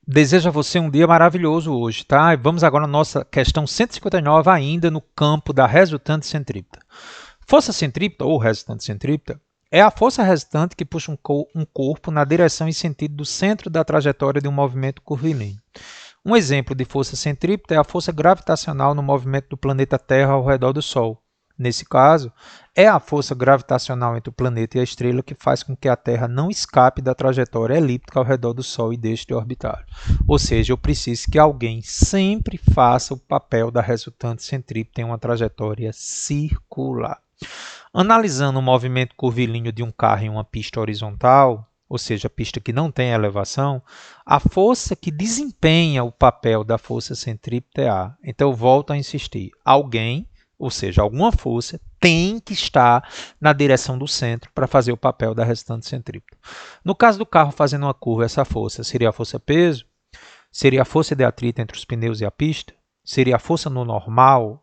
Desejo a você um dia maravilhoso hoje, tá? E vamos agora à nossa questão 159, ainda no campo da resultante centrípeta. Força centrípeta ou resultante centrípeta é a força resultante que puxa um corpo na direção e sentido do centro da trajetória de um movimento curvilíneo. Um exemplo de força centrípeta é a força gravitacional no movimento do planeta Terra ao redor do Sol. Nesse caso, é a força gravitacional entre o planeta e a estrela que faz com que a Terra não escape da trajetória elíptica ao redor do Sol e deixe de orbitar. Ou seja, eu preciso que alguém sempre faça o papel da resultante centrípeta em uma trajetória circular. Analisando o movimento curvilíneo de um carro em uma pista horizontal, ou seja, pista que não tem elevação, a força que desempenha o papel da força centrípeta é A. Então, eu volto a insistir. Alguém, ou seja, alguma força, tem que estar na direção do centro para fazer o papel da resultante centrípeta. No caso do carro fazendo uma curva, essa força seria a força peso? Seria a força de atrito entre os pneus e a pista? Seria a força normal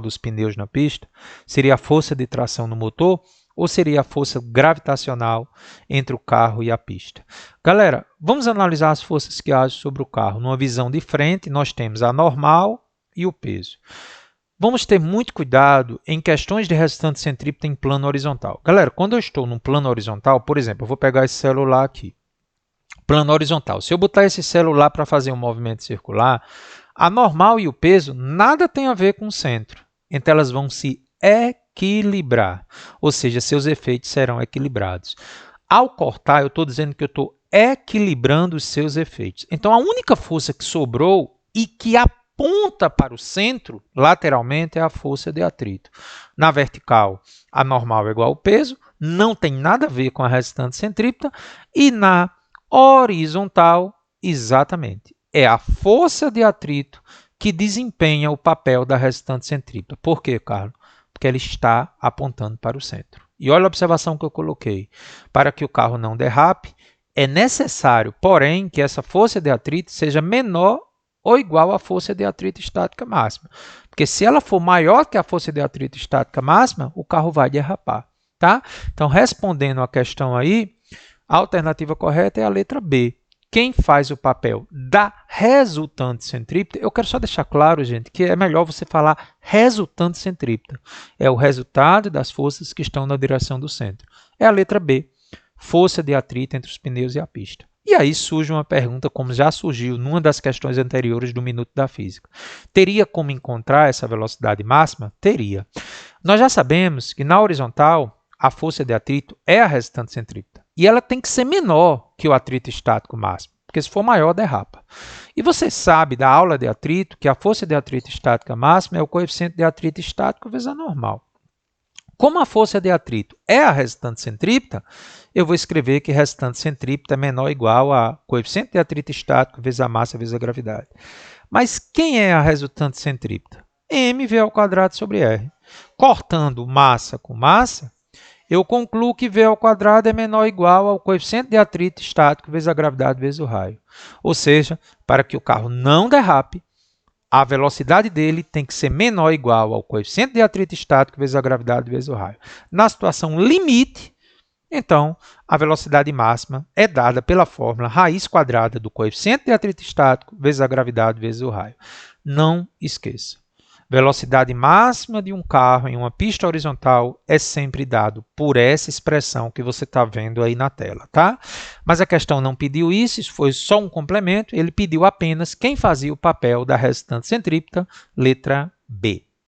dos pneus na pista? Seria a força de tração no motor? Ou seria a força gravitacional entre o carro e a pista? Galera, vamos analisar as forças que agem sobre o carro. Numa visão de frente, nós temos a normal e o peso. Vamos ter muito cuidado em questões de resultante centrípeta em plano horizontal. Galera, quando eu estou num plano horizontal, por exemplo, eu vou pegar esse celular aqui. Plano horizontal. Se eu botar esse celular para fazer um movimento circular, a normal e o peso nada tem a ver com o centro. Então, elas vão se equilibrar, ou seja, seus efeitos serão equilibrados. Ao cortar, eu estou dizendo que eu estou equilibrando os seus efeitos. Então, a única força que sobrou e que aponta para o centro, lateralmente, é a força de atrito. Na vertical, a normal é igual ao peso, não tem nada a ver com a resultante centrípeta, e na horizontal, exatamente. É a força de atrito que desempenha o papel da resultante centrípeta. Por quê, Carlos? Porque ela está apontando para o centro. E olha a observação que eu coloquei. Para que o carro não derrape, é necessário, porém, que essa força de atrito seja menor ou igual à força de atrito estática máxima. Porque se ela for maior que a força de atrito estática máxima, o carro vai derrapar. Tá? Então, respondendo a questão aí, a alternativa correta é a letra B. Quem faz o papel da resultante centrípeta, eu quero só deixar claro, gente, que é melhor você falar resultante centrípeta. É o resultado das forças que estão na direção do centro. É a letra B, força de atrito entre os pneus e a pista. E aí surge uma pergunta, como já surgiu numa das questões anteriores do Minuto da Física. Teria como encontrar essa velocidade máxima? Teria. Nós já sabemos que na horizontal, a força de atrito é a resultante centrípeta. E ela tem que ser menor que o atrito estático máximo, porque se for maior, derrapa. E você sabe da aula de atrito que a força de atrito estática máxima é o coeficiente de atrito estático vezes a normal. Como a força de atrito é a resultante centrípeta, eu vou escrever que resultante centrípeta é menor ou igual a coeficiente de atrito estático vezes a massa vezes a gravidade. Mas quem é a resultante centrípeta? mv² sobre r. Cortando massa com massa, eu concluo que v² é menor ou igual ao coeficiente de atrito estático vezes a gravidade vezes o raio. Ou seja, para que o carro não derrape, a velocidade dele tem que ser menor ou igual ao coeficiente de atrito estático vezes a gravidade vezes o raio. Na situação limite, então, a velocidade máxima é dada pela fórmula raiz quadrada do coeficiente de atrito estático vezes a gravidade vezes o raio. Não esqueça. Velocidade máxima de um carro em uma pista horizontal é sempre dado por essa expressão que você está vendo aí na tela, tá? Mas a questão não pediu isso foi só um complemento, ele pediu apenas quem fazia o papel da resultante centrípeta, letra B.